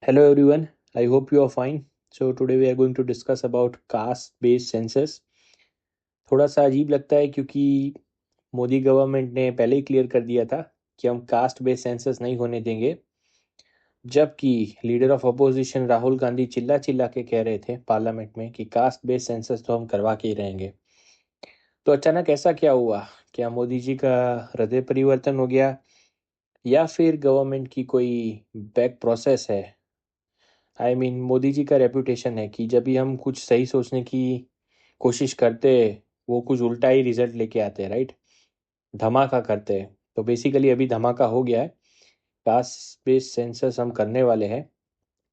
Hello everyone, I hope you are fine. So today we are going to discuss about caste based census. थोड़ा सा अजीब लगता है क्योंकि मोदी गवर्नमेंट ने पहले ही क्लियर कर दिया था कि हम कास्ट बेस्ड सेंसस नहीं होने देंगे, जबकि leader of opposition Rahul Gandhi चिल्ला चिल्ला के कह रहे थे पार्लियामेंट में कि कास्ट बेस्ड सेंसस तो हम करवा के ही रहेंगे। तो अचानक ऐसा क्या हुआ? क्या मोदी जी का हृदय परिवर्तन हो गया या फिर गवर्नमेंट की कोई बैक प्रोसेस है? मोदी जी का रेपुटेशन है कि जब भी हम कुछ सही सोचने की कोशिश करते वो कुछ उल्टा ही रिजल्ट लेके आते हैं, राइट? धमाका करते हैं। तो बेसिकली अभी धमाका हो गया है। कास्ट बेस्ड सेंसस हम करने वाले हैं।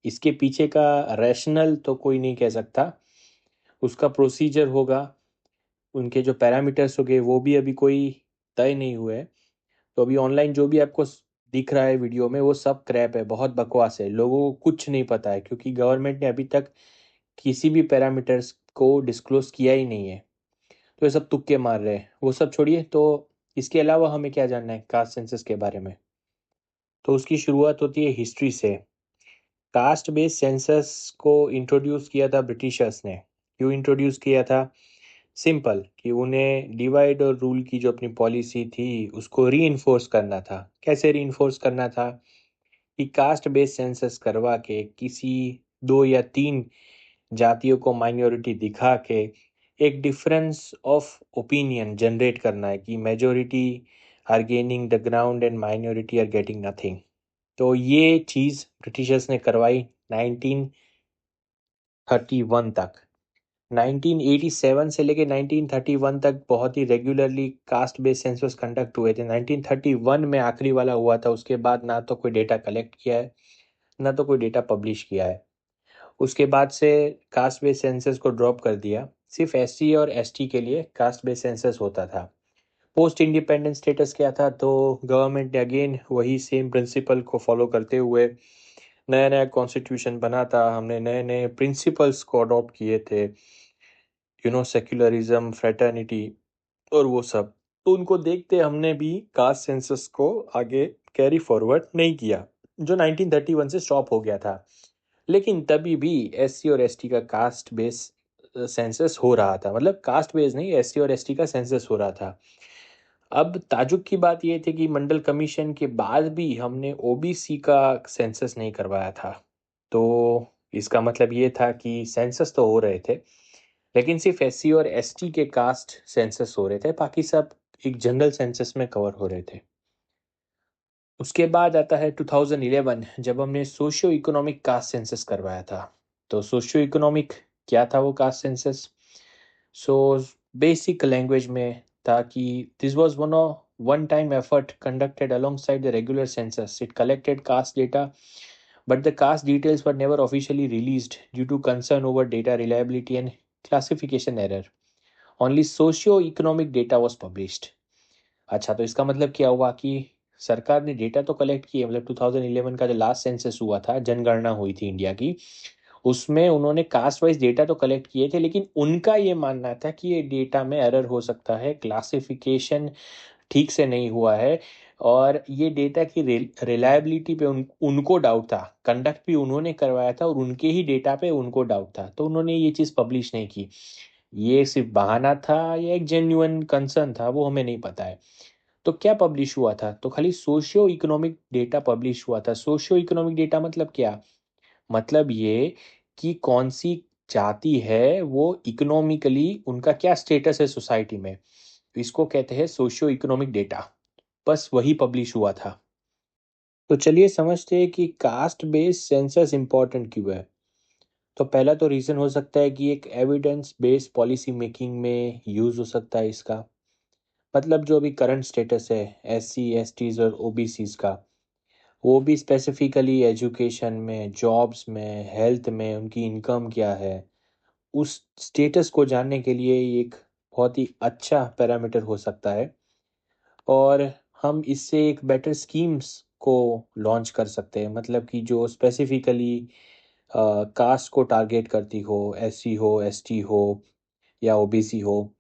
इसके पीछे का रैशनल तो कोई नहीं कह सकता। उसका प्रोसीजर होगा, उनके जो पैरामीटर्स होंगे वो भी अभी कोई तय नहीं हुए हैं। तो अभी ऑनलाइन जो भी आपको दिख रहा है वीडियो में वो सब क्रैप है, बहुत बकवास है। लोगों को कुछ नहीं पता है क्योंकि गवर्नमेंट ने अभी तक किसी भी पैरामीटर्स को डिस्क्लोज किया ही नहीं है। तो ये सब तुक्के मार रहे हैं, वो सब छोड़िए। तो इसके अलावा हमें क्या जानना है कास्ट सेंसस के बारे में? तो उसकी शुरुआत होती है हिस्ट्री से। कास्ट बेस्ड सेंसस को इंट्रोड्यूस किया था ब्रिटिशर्स ने। क्यों इंट्रोड्यूस किया था? सिंपल, कि उन्हें डिवाइड और रूल की जो अपनी पॉलिसी थी उसको री करना था। कैसे री करना था? कि कास्ट बेस्ड सेंसस करवा के किसी दो या तीन जातियों को माइनॉरिटी दिखा के एक डिफरेंस ऑफ ओपिनियन जनरेट करना है कि majority are gaining the ground and minority are getting nothing. तो ये चीज़ ब्रिटिशर्स ने करवाई 1931 तक। 1987 से लेके 1931 तक बहुत ही regularly caste based census conduct हुए थे। 1931 में आखिरी वाला हुआ था। उसके बाद ना तो कोई डेटा कलेक्ट किया है, ना तो कोई डेटा पब्लिश किया है। उसके बाद से कास्ट बेस्ड सेंसस को ड्रॉप कर दिया। सिर्फ एससी और एसटी के लिए कास्ट बेस्ड सेंसस होता था। पोस्ट इंडिपेंडेंस स्टेटस क्या था? तो गवर्नमेंट ने अगेन वही सेम प्रिंसिपल को फॉलो करते हुए नया नया कॉन्स्टिट्यूशन बना था। हमने नए नए प्रिंसिपल्स को अडॉप्ट किए थे, सेक्युलरिज्म, फ्रेटर्निटी और वो सब। तो उनको देखते हमने भी कास्ट सेंसस को आगे कैरी फॉरवर्ड नहीं किया, जो 1931 से स्टॉप हो गया था। लेकिन तभी भी एससी और एसटी का कास्ट बेस सेंसस हो रहा था। मतलब कास्ट बेस नहीं, एससी और एसटी का सेंसस हो रहा था। अब ताजुब की बात यह थी कि मंडल कमीशन के बाद भी हमने ओबीसी का सेंसस नहीं करवाया था। तो इसका मतलब ये था कि सेंसस तो हो रहे थे, लेकिन सिर्फ एससी और एसटी के कास्ट सेंसस हो रहे थे, बाकी सब एक जनरल सेंसस में कवर हो रहे थे। उसके बाद आता है 2011, जब हमने सोशियो इकोनॉमिक कास्ट सेंसस करवाया था। तो सोशियो इकोनॉमिक क्या था वो caste census? So basic language में था कि this was one time effort conducted alongside the regular census. It collected caste data, but the caste details were never officially released due to concern over data reliability and classification error. Only socio-economic data was published. अच्छा, तो इसका मतलब क्या हुआ कि सरकार ने data तो कलेक्ट किए। मतलब 2011 का जो लास्ट सेंसस हुआ था, जनगणना हुई थी इंडिया की, उसमें उन्होंने कास्ट वाइज डेटा तो कलेक्ट किए थे, लेकिन उनका ये मानना था कि ये डेटा में एरर हो सकता है, क्लासिफिकेशन ठीक से नहीं हुआ है, और ये डेटा की रिलायबिलिटी पे उनको डाउट था। कंडक्ट भी उन्होंने करवाया था और उनके ही डेटा पे उनको डाउट था, तो उन्होंने ये चीज़ पब्लिश नहीं की। ये सिर्फ बहाना था या एक जेन्युइन कंसर्न था, वो हमें नहीं पता है। तो क्या पब्लिश हुआ था? तो खाली सोशियो इकोनॉमिक डेटा पब्लिश हुआ था। सोशियो इकोनॉमिक डेटा मतलब क्या? मतलब ये कि कौन सी जाति है वो इकोनॉमिकली उनका क्या स्टेटस है सोसाइटी में, तो इसको कहते हैं सोशियो इकोनॉमिक डेटा। बस वही पब्लिश हुआ था। तो चलिए समझते हैं कि कास्ट बेस्ड सेंसस इंपॉर्टेंट क्यों है। तो पहला तो रीज़न हो सकता है कि एक एविडेंस बेस्ड पॉलिसी मेकिंग में यूज़ हो सकता है इसका। मतलब जो अभी करंट स्टेटस है एस सी एस टीज और ओबीसीज का, वो भी स्पेसिफिकली एजुकेशन में, जॉब्स में, हेल्थ में उनकी इनकम क्या है, उस स्टेटस को जानने के लिए ये एक बहुत ही अच्छा पैरामीटर हो सकता है। और हम इससे एक बेटर स्कीम्स को लॉन्च कर सकते हैं, मतलब कि जो स्पेसिफिकली कास्ट को टारगेट करती हो, एससी हो, एसटी हो या ओबीसी हो।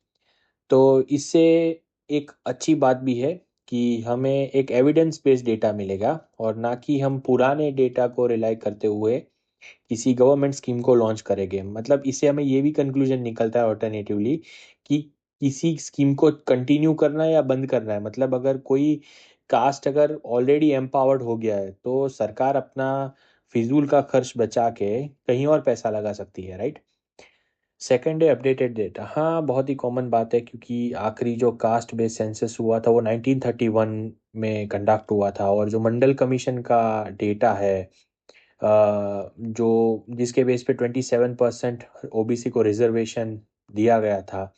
तो इससे एक अच्छी बात भी है कि हमें एक एविडेंस बेस्ड डेटा मिलेगा और ना कि हम पुराने डेटा को रिलाई करते हुए किसी गवर्नमेंट स्कीम को लॉन्च करेंगे। मतलब इससे हमें ये भी कंक्लूजन निकलता है ऑल्टरनेटिवली कि किसी स्कीम को कंटिन्यू करना है या बंद करना है। मतलब अगर कोई कास्ट अगर ऑलरेडी एम्पावर्ड हो गया है तो सरकार अपना फिजूल का खर्च बचा के कहीं और पैसा लगा सकती है, राइट। सेकेंड है अपडेटेड डेटा। हाँ, बहुत ही कॉमन बात है क्योंकि आखिरी जो कास्ट बेस्ड सेंसस हुआ था वो 1931 में कंडक्ट हुआ था। और जो मंडल कमीशन का डेटा है जो जिसके बेस पे 27% ओबीसी को रिजर्वेशन दिया गया था,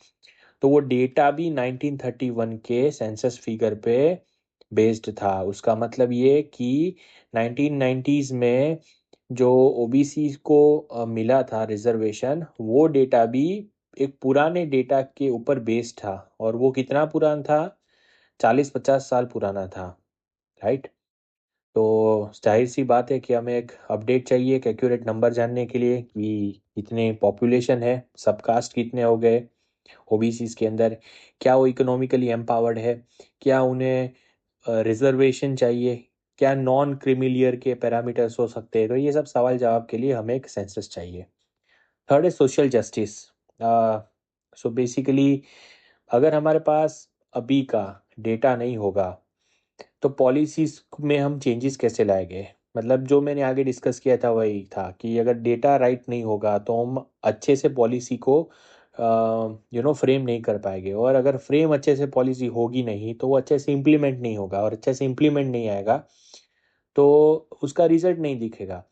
तो वो डेटा भी 1931 के सेंसस फिगर पे बेस्ड था। उसका मतलब ये कि 1990s में जो ओबीसी को मिला था रिजर्वेशन, वो डेटा भी एक पुराने डेटा के ऊपर बेस्ड था। और वो कितना पुराना था? 40-50 साल पुराना था, राइट। तो जाहिर सी बात है कि हमें एक अपडेट चाहिए, एक एक्यूरेट नंबर जानने के लिए कि कितने पॉपुलेशन है, सब कास्ट कितने हो गए ओबीसीज के अंदर, क्या वो इकोनॉमिकली एम्पावर्ड है, क्या उन्हें रिजर्वेशन चाहिए, क्या नॉन क्रीमिलियर के पैरामीटर्स हो सकते हैं। तो ये सब सवाल जवाब के लिए हमें एक सेंसस चाहिए। थर्ड है सोशल जस्टिस। सो बेसिकली अगर हमारे पास अभी का डेटा नहीं होगा तो पॉलिसीज में हम चेंजेस कैसे लाएंगे? मतलब जो मैंने आगे डिस्कस किया था वही था कि अगर डेटा राइट नहीं होगा तो हम अच्छे से पॉलिसी को फ्रेम नहीं कर पाएंगे। और अगर फ्रेम अच्छे से पॉलिसी होगी नहीं तो वो अच्छे से इम्प्लीमेंट नहीं होगा, और अच्छे से इम्प्लीमेंट नहीं आएगा तो उसका रिजल्ट नहीं दिखेगा।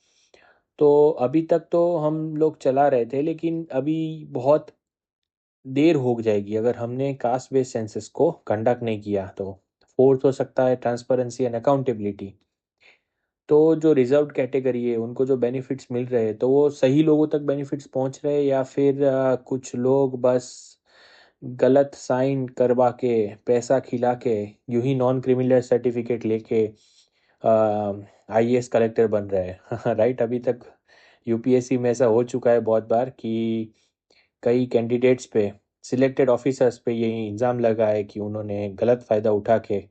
तो अभी तक तो हम लोग चला रहे थे, लेकिन अभी बहुत देर हो जाएगी अगर हमने कास्ट बेस्ड सेंसस को कंडक्ट नहीं किया तो। फोर्थ हो सकता है ट्रांसपेरेंसी एंड अकाउंटेबिलिटी। तो जो रिजर्व्ड कैटेगरी है उनको जो बेनिफिट्स मिल रहे हैं तो वो सही लोगों तक बेनिफिट्स पहुंच रहे हैं या फिर कुछ लोग बस गलत साइन करवा के पैसा खिला के यूं ही नॉन क्रिमिनल सर्टिफिकेट लेके आईएएस कलेक्टर बन रहे हैं। राइट। अभी तक यूपीएससी में ऐसा हो चुका है बहुत बार कि कई कैंडिडेट्स पे, सिलेक्टेड ऑफिसर्स पे ये इल्ज़ाम लगा है कि उन्होंने गलत फ़ायदा उठा के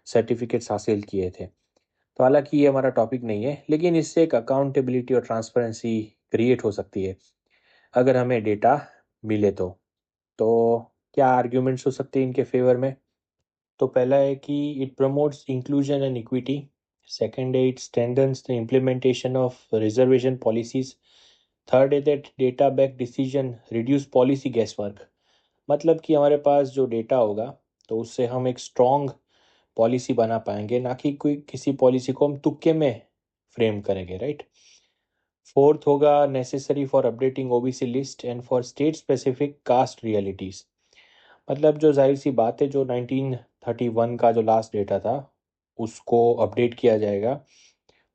सर्टिफिकेट्स हासिल किए थे। तो हालांकि ये हमारा टॉपिक नहीं है, लेकिन इससे एक अकाउंटेबिलिटी और ट्रांसपेरेंसी क्रिएट हो सकती है अगर हमें डेटा मिले तो क्या आर्ग्यूमेंट्स हो सकते हैं इनके फेवर में? तो पहला है कि it promotes inclusion and equity. Second है it strengthens the implementation of reservation policies. Third है that data back decision reduce policy guesswork. मतलब कि हमारे पास जो डेटा होगा तो उससे हम एक स्ट्रॉन्ग पॉलिसी बना पाएंगे, ना कि कोई किसी पॉलिसी को हम तुक्के में फ्रेम करेंगे, राइट। फोर्थ होगा necessary for updating OBC list and for state specific caste realities. मतलब जो जाहिर सी बात है, जो 1931 का जो लास्ट डेटा था उसको अपडेट किया जाएगा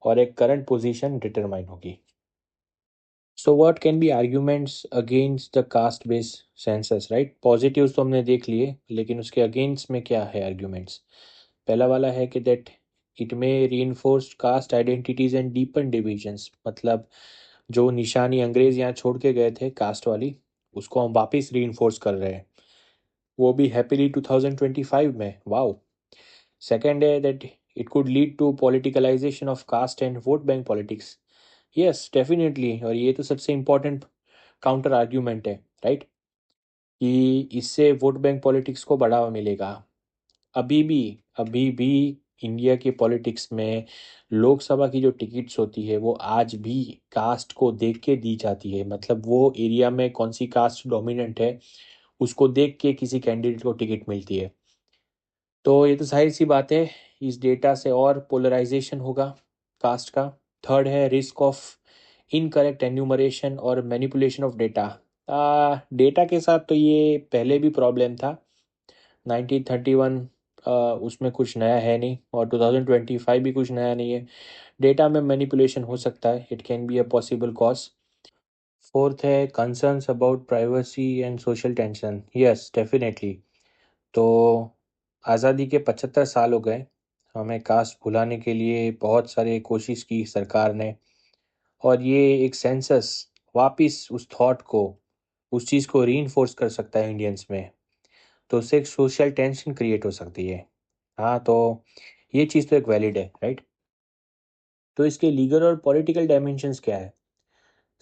और एक करंट पोजीशन डिटरमाइन होगी। So what can be arguments against the cast based census, right. Positives तो हमने देख लिए, लेकिन उसके अगेंस्ट में क्या है आर्ग्यूमेंट्स? पहला वाला है कि दैट इट में reinforced caste identities and deepen divisions. मतलब जो निशानी अंग्रेज यहाँ छोड़ के गए थे कास्ट वाली, उसको हम वापस रीइंफोर्स कर रहे हैं, वो भी हैप्पीली 2025 में। वाओ। सेकेंड है that it could lead to politicalization of caste and vote bank politics. Yes definitely, और ये तो सबसे इम्पोर्टेंट काउंटर आर्ग्यूमेंट है, राइट, कि इससे वोट बैंक पॉलिटिक्स को बढ़ावा मिलेगा। अभी भी अभी भी इंडिया के पॉलिटिक्स में लोकसभा की जो टिकट्स होती है वो आज भी कास्ट को देख के दी जाती है। मतलब वो एरिया में कौन सी कास्ट डोमिनेंट है उसको देख के किसी कैंडिडेट को टिकट मिलती है। तो ये तो जाहिर सी बात है, इस डेटा से और पोलराइजेशन होगा कास्ट का। थर्ड है रिस्क ऑफ इनकरेक्ट एन्यूमरेशन और मैनिपुलेशन ऑफ डेटा। डेटा के साथ तो ये पहले भी प्रॉब्लम था। 1931 उसमें कुछ नया है नहीं, और 2025 भी कुछ नया नहीं है। डेटा में मैनिपुलेशन हो सकता है, it can be a possible cause. Fourth है concerns about privacy and social tension. Yes definitely. तो आज़ादी के 75 साल हो गए, हमें कास्ट भुलाने के लिए बहुत सारे कोशिश की सरकार ने, और ये एक सेंसस वापिस उस थॉट को, उस चीज़ को रीइंफोर्स कर सकता है इंडियंस में। तो उससे एक सोशल टेंशन क्रिएट हो सकती है। हाँ, तो ये चीज़ तो एक वैलिड है, राइट। तो इसके लीगल और पॉलिटिकल डायमेंशंस क्या है?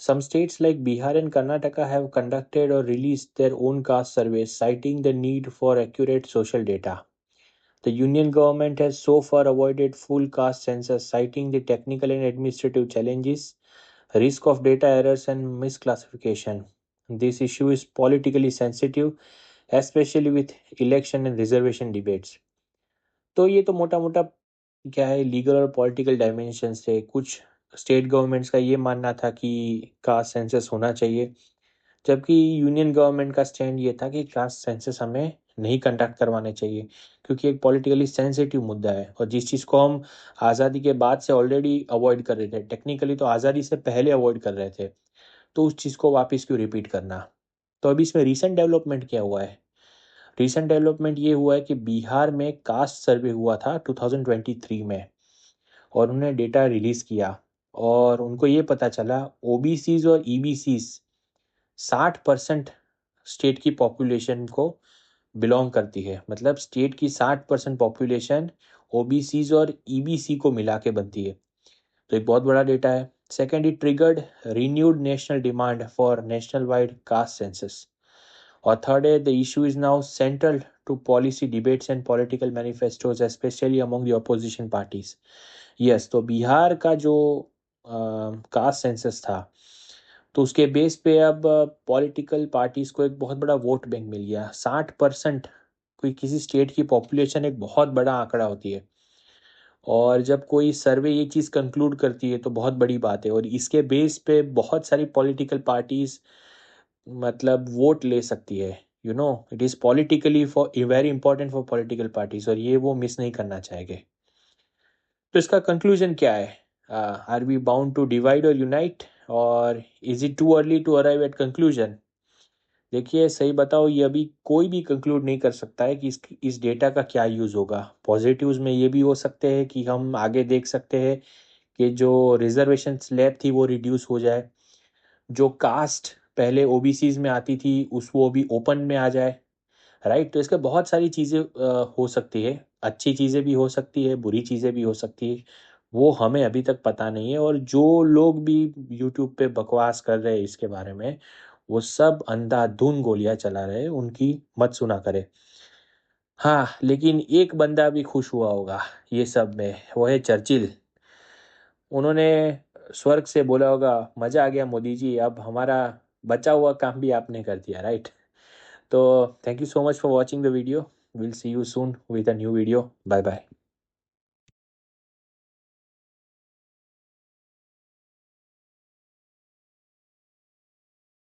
Some states like Bihar and Karnataka have conducted or released their own caste surveys, citing the need for accurate social data. The union government has so far avoided full caste census, citing the technical and administrative challenges, risk of data errors, and misclassification. This issue is politically sensitive, especially with election and reservation debates. तो ये तो मोटा मोटा क्या है, legal और political dimension से कुछ स्टेट गवर्नमेंट्स का ये मानना था कि कास्ट सेंसस होना चाहिए, जबकि यूनियन गवर्नमेंट का स्टैंड ये था कि कास्ट सेंसस हमें नहीं कंडक्ट करवाने चाहिए, क्योंकि एक पॉलिटिकली सेंसिटिव मुद्दा है और जिस चीज़ को हम आज़ादी के बाद से ऑलरेडी अवॉइड कर रहे थे, टेक्निकली तो आज़ादी से पहले अवॉइड कर रहे थे, तो उस चीज़ को वापस क्यों रिपीट करना। तो अभी इसमें रीसेंट डेवलपमेंट क्या हुआ है? रीसेंट डेवलपमेंट ये हुआ है कि बिहार में कास्ट सर्वे हुआ था 2023 में, और उन्होंने डेटा रिलीज़ किया और उनको ये पता चला ओबीसीज और ईबीसीज 60% स्टेट की पॉपुलेशन को बिलोंग करती है। मतलब स्टेट की 60% पॉपुलेशन ओबीसीज और ईबीसी को मिला के बनती है। तो एक बहुत बड़ा डेटा है। Second, it triggered renewed national demand for national wide caste census. और थर्ड है, the issue is now central to policy debates and political manifestos, specially among the opposition parties. Yes, तो बिहार का जो कास्ट सेंसस था, तो उसके base पे अब पॉलिटिकल पार्टीज को एक बहुत बड़ा वोट बैंक मिल गया। 60% कोई किसी स्टेट की पॉपुलेशन एक बहुत बड़ा आंकड़ा होती है, और जब कोई सर्वे ये चीज़ कंक्लूड करती है तो बहुत बड़ी बात है, और इसके बेस पे बहुत सारी पॉलिटिकल पार्टीज मतलब वोट ले सकती है। It is politically for very important for political parties, और ये वो मिस नहीं करना चाहेंगे। तो इसका कंक्लूजन क्या है? Are we bound to divide or unite, और is it too early to arrive at conclusion? देखिए, सही बताओ, ये अभी कोई भी कंक्लूड नहीं कर सकता है कि इस डेटा का क्या यूज़ होगा। पॉजिटिव्स में ये भी हो सकते हैं कि हम आगे देख सकते हैं कि जो रिजर्वेशन स्लैब थी वो रिड्यूस हो जाए, जो कास्ट पहले ओबीसीज में आती थी उस वो भी ओपन में आ जाए, राइट। तो इसके बहुत सारी चीज़ें हो सकती है, अच्छी चीज़ें भी हो सकती है, बुरी चीज़ें भी हो सकती है, वो हमें अभी तक पता नहीं है। और जो लोग भी यूट्यूब पे बकवास कर रहे हैं इसके बारे में, वो सब अंधाधुन गोलियां चला रहे हैं, उनकी मत सुना करे। हाँ, लेकिन एक बंदा भी खुश हुआ होगा ये सब में, वो है चर्चिल। उन्होंने स्वर्ग से बोला होगा, मज़ा आ गया मोदी जी, अब हमारा बचा हुआ काम भी आपने कर दिया, राइट। तो thank you so much for watching the video. Will see you soon with a new video. Bye bye.